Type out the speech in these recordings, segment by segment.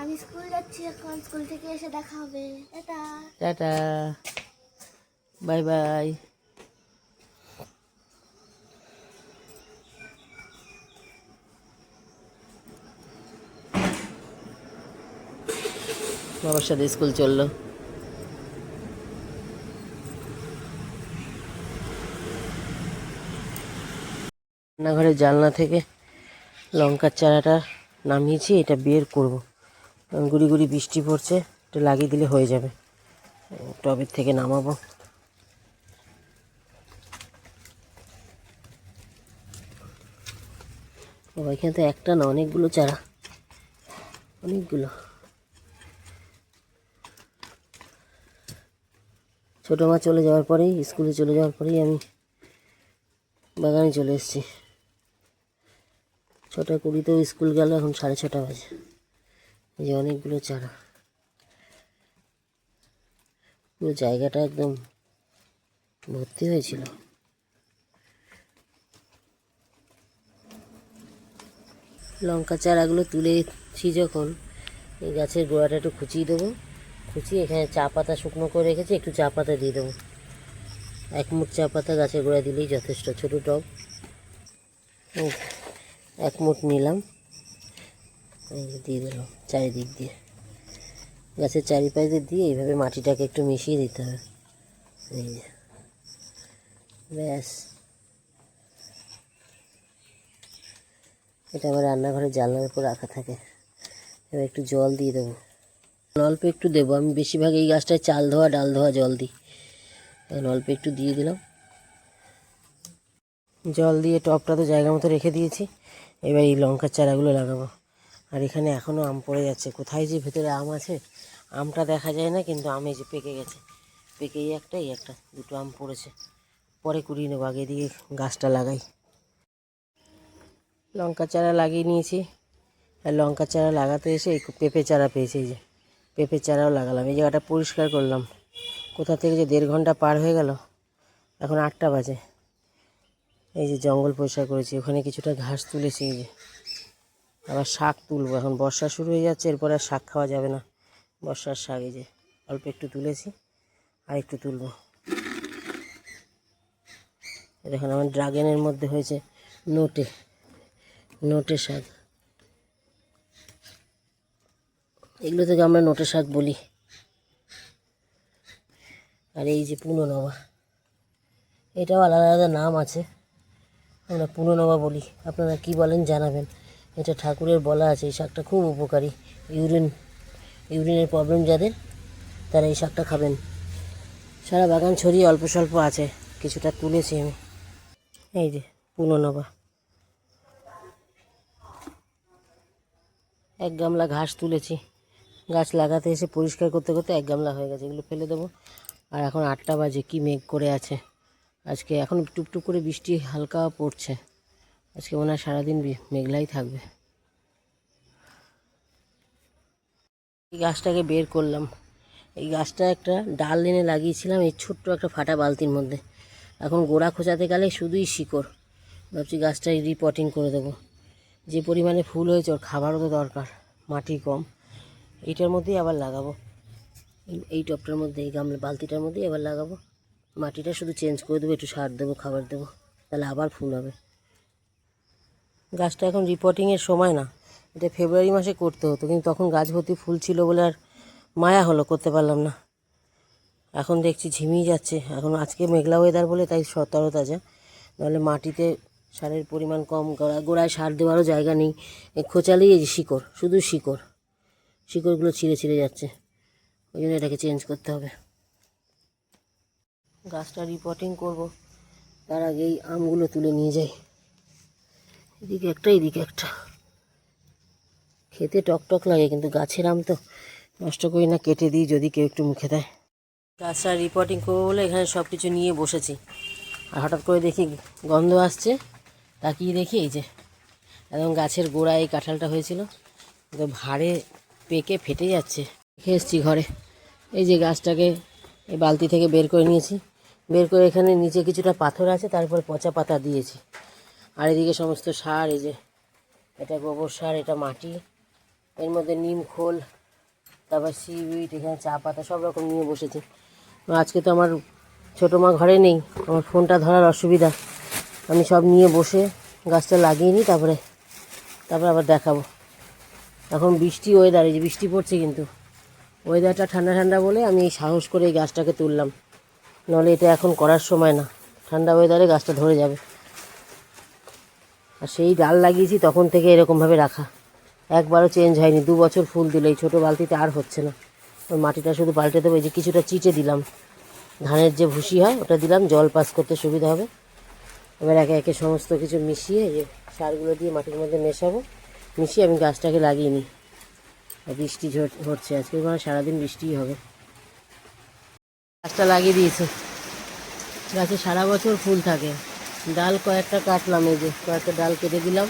আমি স্কুল যাচ্ছি এখন, স্কুল থেকে এসে দেখা হবে। Tata tata, bye bye. বাবার সাথে স্কুল চললো। রান্নাঘরের জানলা থেকে লঙ্কার চারাটা নামিয়েছি, এটা বের করব। গুড়ি গুড়ি বৃষ্টি পড়ছে, এটা লাগিয়ে দিলে হয়ে যাবে। টবের থেকে নামাবো। এখানে তো একটা না, অনেকগুলো চারা, অনেকগুলো। ছোটো মা চলে যাওয়ার পরেই, স্কুলে চলে যাওয়ার পরেই আমি বাগানে চলে এসেছি। 6:20-তেও স্কুল গেল, এখন 6:30 বাজে। এই যে অনেকগুলো চারা, পুরো জায়গাটা একদম ভর্তি হয়েছিল। লঙ্কা চারাগুলো তুলেছি যখন, এই গাছের গোড়াটা একটু খুঁচিয়ে দেবো। খুঁচিয়ে এখানে চা পাতা শুকনো করে রেখেছি, একটু চা পাতা দিয়ে দেবো। 1 মুঠ চা পাতা গাছের গোড়ায় দিলেই যথেষ্ট। ছোটো টব, 1 মুঠ নিলাম, এই দিয়ে দিলাম চারিদিক দিয়ে। গাছের চারিপাশে দিয়ে এইভাবে মাটিটাকে একটু মিশিয়ে দিতে হবে। এই যে ব্যাস, এটা আমার রান্নাঘরের জানলার উপর রাখা থাকে। এবার একটু জল দিয়ে দেবো, অল্প একটু দেবো। আমি বেশিরভাগ এই গাছটায় চাল ধোয়া ডাল ধোয়া জল দিই, এখন অল্প একটু দিয়ে দিলাম। জল দিয়ে টবটা তো জায়গা মতো রেখে দিয়েছি। এবার এই লঙ্কার চারাগুলো লাগাবো। আর এখানে এখনও আম পড়ে যাচ্ছে। কোথায় যে ভেতরে আম আছে, আমটা দেখা যায় না, কিন্তু আম এই যে পেকে গেছে। পেকেই একটা, এই একটা, দুটো আম পড়েছে। পরে কুড়িয়ে নেবো, আগে দিয়ে গাছটা লাগাই। লঙ্কা চারা লাগিয়ে নিয়েছি। আর লঙ্কা চারা লাগাতে এসে এই পেঁপে চারা পেয়েছি। এই যে পেঁপে চারাও লাগালাম। এই জায়গাটা পরিষ্কার করলাম। কোথা থেকে যে 1.5 ঘন্টা পার হয়ে গেল, এখন 8টা বাজে। এই যে জঙ্গল পরিষ্কার করেছি, ওখানে কিছুটা ঘাস তুলেছি। এই যে আবার শাক তুলবো, এখন বর্ষা শুরু হয়ে যাচ্ছে, এরপর আর শাক খাওয়া যাবে না। বর্ষার শাক এই যে অল্প একটু তুলেছি, আর একটু তুলবো। দেখুন আমার ড্রাগনের মধ্যে হয়েছে নোটে শাক। এগুলো থেকে আমরা নোটে শাক বলি। আর এই যে পুননবা, এটাও আলাদা আলাদা নাম আছে, আমরা পুননবা বলি। আপনারা কি বলেন জানাবেন। এটা ঠাকুরের বলা আছে, এই শাকটা খুব উপকারী। ইউরিনের প্রবলেম যাদের, তারা এই শাকটা খাবেন। সারা বাগান ছড়িয়ে অল্প স্বল্প আছে, কিছুটা তুলেছি আমি। এই যে পুননবা, 1 গামলা ঘাস তুলেছি। গাছ লাগাতে এসে পরিষ্কার করতে করতে 1 গামলা হয়ে গেছে, এগুলো ফেলে দেবো। আর এখন 8টা বাজে, কি মেঘ করে আছে আজকে। এখন টুপটুপ করে বৃষ্টি হালকা পড়ছে। আজকে মনে হয় সারাদিন মেঘলাই থাকবে। এই গাছটাকে বের করলাম। এই গাছটা একটা ডাল এনে লাগিয়েছিলাম এই ছোট্ট একটা ফাটা বালতির মধ্যে। এখন গোড়া খোঁচাতে গেলে শুধুই শিকড়। ভাবছি গাছটাই রিপটিং করে দেবো। যে পরিমাণে ফুল হয়েছে, ওর খাবারও তো দরকার, মাটি কম। এইটার মধ্যেই আবার লাগাবো, এই টবটার মধ্যে, এই গামলা বালতিটার মধ্যেই আবার লাগাবো। মাটিটা শুধু চেঞ্জ করে দেবো, একটু সার দেবো, খাবার দেবো, তাহলে আবার ফুল হবে। গাছটা এখন রিপোর্টিংয়ের সময় না, এটা ফেব্রুয়ারি মাসে করতে হতো, কিন্তু তখন গাছ ভর্তি ফুল ছিল বলে আর মায়া হলো, করতে পারলাম না। এখন দেখছি ঝিমিয়ে যাচ্ছে। এখন আজকে মেঘলা ওয়েদার বলে তাই তরতাজা, নাহলে মাটিতে সারের পরিমাণ কম, গোড়ায় সার দেওয়ারও জায়গা নেই। খোঁচালেই এই যে শিকড়, শুধু শিকড়গুলো ছিঁড়ে ছিঁড়ে যাচ্ছে। ওই জন্য এটাকে চেঞ্জ করতে হবে। গাছটা রিপোর্টিং করব, তার আগেই আমগুলো তুলে নিয়ে যাই। এদিকে একটা, এদিকে একটা। খেতে টকটক লাগে, কিন্তু গাছের আম তো নষ্ট করি না, কেটে দিই যদি কেউ একটু মুখে দেয়। গাছটা রিপোর্টিং করবো বলে এখানে সব কিছু নিয়ে বসেছি। আর হঠাৎ করে দেখি গন্ধ আসছে, তাকিয়ে দেখি এই যে একদম গাছের গোড়ায় এই কাঁঠালটা হয়েছিল, তো ভারে পেকে ফেটে যাচ্ছে। রেখে এসেছি ঘরে। এই যে গাছটাকে এই বালতি থেকে বের করে নিয়েছি। বের করে এখানে নিচে কিছুটা পাথর আছে, তারপর পচা পাতা দিয়েছি। আর এদিকে সমস্ত সার, এই যে এটা গোবর সার, এটা মাটি, এর মধ্যে নিম খোল, তারপর সিউইট, এখানে চা পাতা সব রকম নিয়ে বসেছি। আজকে তো আমার ছোটো মা ঘরে নেই, আমার ফোনটা ধরার অসুবিধা, আমি সব নিয়ে বসে গাছটা লাগিয়ে নিই, তারপরে আবার দেখাবো। এখন বৃষ্টি ওয়েদার, এই যে বৃষ্টি পড়ছে, কিন্তু ওয়েদারটা ঠান্ডা ঠান্ডা বলে আমি এই সাহস করে এই গাছটাকে তুললাম, নাহলে এটা এখন করার সময় না, ঠান্ডা ওয়েদারে গাছটা ধরে যাবে। আর সেই ডাল লাগিয়েছি তখন থেকে এরকমভাবে রাখা, একবারও চেঞ্জ হয়নি। 2 বছর ফুল দিল, এই ছোটো বালতিতে আর হচ্ছে না। ওই মাটিটা শুধু পাল্টে দেবো, এই যে কিছুটা চিটে দিলাম, ধানের যে ভুসি হয় ওটা দিলাম, জল পাস করতে সুবিধা হবে। এবার একে একে সমস্ত কিছু মিশিয়ে এই যে সারগুলো দিয়ে মাটির মধ্যে মেশাবো, মিশিয়ে আমি গাছটাকে লাগিয়ে নিই। আর বৃষ্টি হচ্ছে আজকে, মানে সারাদিন বৃষ্টিই হবে। গাছটা লাগিয়ে দিয়েছে, গাছে সারা বছর ফুল থাকে। ডাল কয়েকটা কাটলাম, এই যে কয়েকটা ডাল কেটে দিলাম,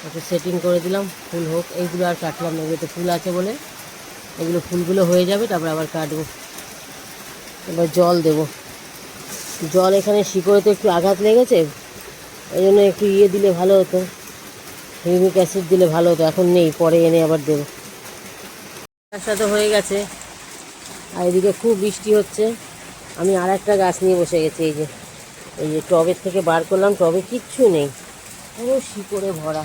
একটু সেটিং করে দিলাম, ফুল হোক। এইগুলো আর কাটলাম না, এগুলোতে ফুল আছে বলে, এগুলো ফুলগুলো হয়ে যাবে, তারপর আবার কাটবো। এবার জল দেব, জল এখানে শিকড়েতে একটু আঘাত লেগেছে, এই জন্য একটু দিলে ভালো হতো, হিউমিক অ্যাসিড দিলে ভালো হতো, এখন নেই, পরে এনে আবার দেবো। সাথে হয়ে গেছে, আর এদিকে খুব বৃষ্টি হচ্ছে। আমি আর একটা গাছ নিয়ে বসে গেছি, এই যে টবের থেকে বার করলাম, টবে কিচ্ছু নেই, পুরো শিকড়ে ভরা।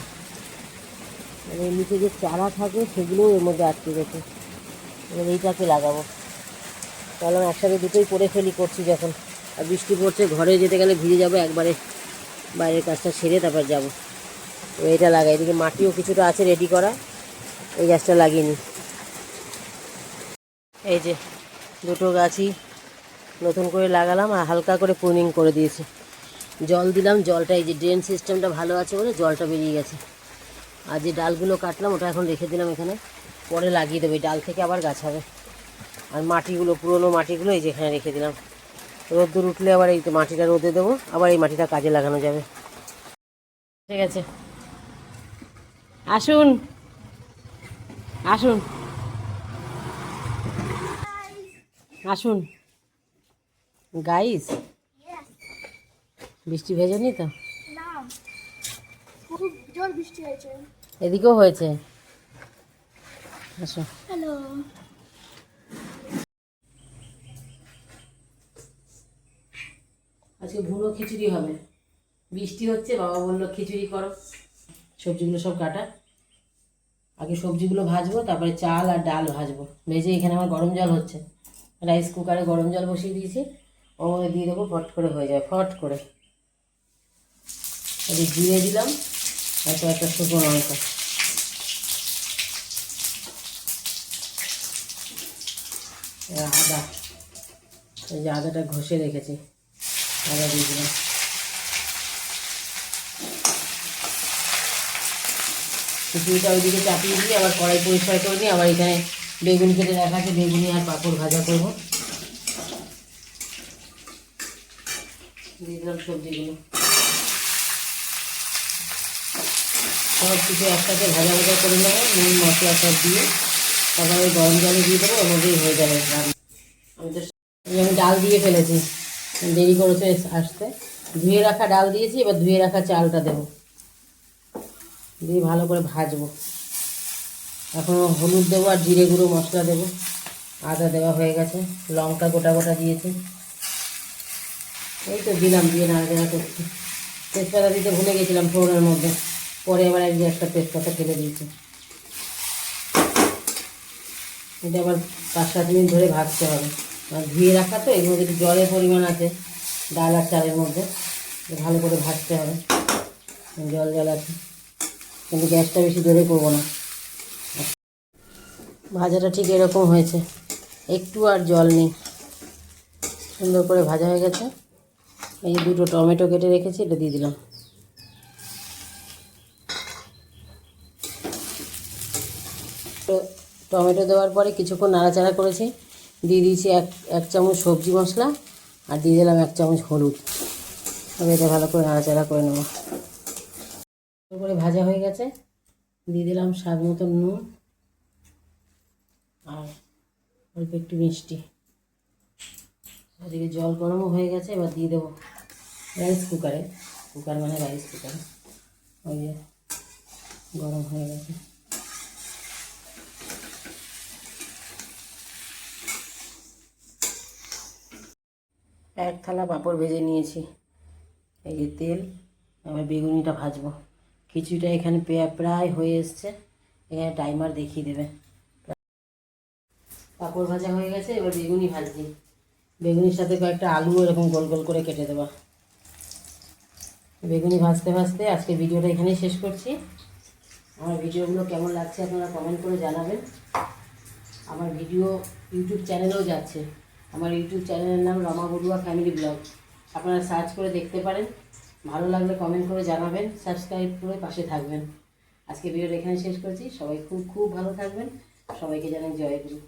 মানে নিচে যে চারা থাকে সেগুলোও এর মধ্যে আটকে গেছে। এবার এইটাকে লাগাবো, তাহলে একসাথে দুটোই করে ফেলি, করছি যখন। আর বৃষ্টি পড়ছে, ঘরে যেতে গেলে ভিজে যাবো, একবারে বাইরের কাজটা সেরে তারপর যাবো। এইটা লাগাই, এদিকে মাটিও কিছুটা আছে রেডি করা, এই গাছটা লাগিয়ে নিই। এই যে দুটো গাছই নতুন করে লাগালাম, আর হালকা করে প্রুনিং করে দিয়েছি, জল দিলাম। জলটা এই যে ড্রেন সিস্টেমটা ভালো আছে বলে জলটা বেরিয়ে গেছে। আর যে ডালগুলো কাটলাম ওটা এখন রেখে দিলাম এখানে, পরে লাগিয়ে দেবো, এই ডাল থেকে আবার গাছ হবে। আর মাটিগুলো, পুরনো মাটিগুলো এই যে এখানে রেখে দিলাম, রোদ্দুর উঠলে আবার এই মাটিটা রোদে দেবো, আবার এই মাটিটা কাজে লাগানো যাবে। ঠিক আছে, আসুন আসুন আসুন গাইস। বৃষ্টি ভেজেনি তো? না, খুব জোর বৃষ্টি হয়েছে। এদিকেও হয়েছে, আসো। হ্যালো। আজকে ভুনো খিচুড়ি হবে, বৃষ্টি হচ্ছে, বাবা বললো খিচুড়ি করো। সবজিগুলো সব কাটা, আগে সবজিগুলো ভাজবো, তারপরে চাল আর ডাল ভাজবো। ভেজে এখানে আমার গরম জল হচ্ছে, রাইস কুকারে গরম জল বসিয়ে দিয়েছি, ওর মধ্যে দিয়ে দেবো, ফট করে হয়ে যায়, ফট করে। এই জিরে দিলাম, আর কয়েকটা শুকনো লঙ্কা, আদা, এই যে আদাটা ঘষে রেখেছি, আদা দিয়ে দিলাম। খিচুড়িটা ওইদিকে চাপিয়ে দিয়ে আবার কড়াই পরিষ্কার করে নিয়ে আবার এখানে বেগুন কেটে রাখা আছে, বেগুনি আর পাঁপড় ভাজা করবো। দিয়ে দিলাম সবজিগুলো, সব কিছু একসাথে ভাজা ভাজা করে নেবো, নুন মশলা সব দিয়ে, তারপরে ওই গরম জলে দিয়ে দেবো, ওর মধ্যেই হয়ে যাবে। আমি ডাল দিয়ে ফেলেছি, দেরি করেছে আসতে, ধুয়ে রাখা ডাল দিয়েছি, এবার ধুয়ে রাখা চালটা দেবো, দিয়ে ভালো করে ভাজবো। এখন হলুদ দেবো আর জিরে গুঁড়ো মশলা দেবো, আদা দেওয়া হয়ে গেছে, লঙ্কা গোটা গোটা দিয়েছি, এই তো দিলাম, দিয়ে নাড়াচাড়া করছি। তেজপাতা দিতে ভুলে গেছিলাম ফোড়নের মধ্যে, পরে আবার একটা তেজপাতা ফেলে দিয়েছি। এটা আবার 5-7 মিনিট ধরে ভাজতে হবে, আর ধুয়ে রাখা তো, এর মধ্যে একটু জলের পরিমাণ আছে ডাল আর চালের মধ্যে, ভালো করে ভাজতে হবে। জল জল আছে, কিন্তু গ্যাসটা বেশি জোরে করবো না। ভাজাটা ঠিক এরকম হয়েছে, একটু আর জল নেই, সুন্দর করে ভাজা হয়ে গেছে। এই যে দুটো টমেটো কেটে রেখেছি, এটা দিয়ে দিলাম। তো টমেটো দেওয়ার পরে কিছুক্ষণ নাড়াচাড়া করেছি, দিয়ে দিয়েছি এক চামচ সবজি মশলা, আর দিয়ে দিলাম 1 চামচ হলুদ। তবে এটা ভালো করে নাড়াচাড়া করে নেব। ভালো করে ভাজা হয়ে গেছে, দিয়ে দিলাম স্বাদ মতো নুন আর অল্প একটু মিষ্টি। ওদিকে জল গরমও হয়ে গেছে, এবার দিয়ে দেবো রাইস কুকারে, কুকার মানে রাইস কুকারে, ওই যে গরম হয়ে গেছে। এক থালা পাঁপড় ভেজে নিয়েছি, এই যে তেল, এবার বেগুনিটা ভাজবো। খিচুড়িটা এখানে প্রায় হয়ে এসছে, এখানে টাইমার দেখিয়ে দেবে। পাঁপড় ভাজা হয়ে গেছে, এবার বেগুনি ভাজছি। বেগুনির সাথে কয়েকটা আলু এরকম গোল গোল করে কেটে দেবো। বেগুনি ভাজতে ভাজতে আজকে ভিডিওটা এখানেই শেষ করছি। আমার ভিডিওগুলো কেমন লাগছে আপনারা কমেন্ট করে জানাবেন। আমার ভিডিও ইউটিউব চ্যানেলেও যাচ্ছে। আমার ইউটিউব চ্যানেলের নাম রমা বড়ুয়া ফ্যামিলি ব্লগ, আপনারা সার্চ করে দেখতে পারেন। ভালো লাগলে কমেন্ট করে জানাবেন, সাবস্ক্রাইব করে পাশে থাকবেন। আজকে ভিডিওটা এখানে শেষ করছি। সবাই খুব খুব ভালো থাকবেন। সবাইকে জানাই জয় গুরু।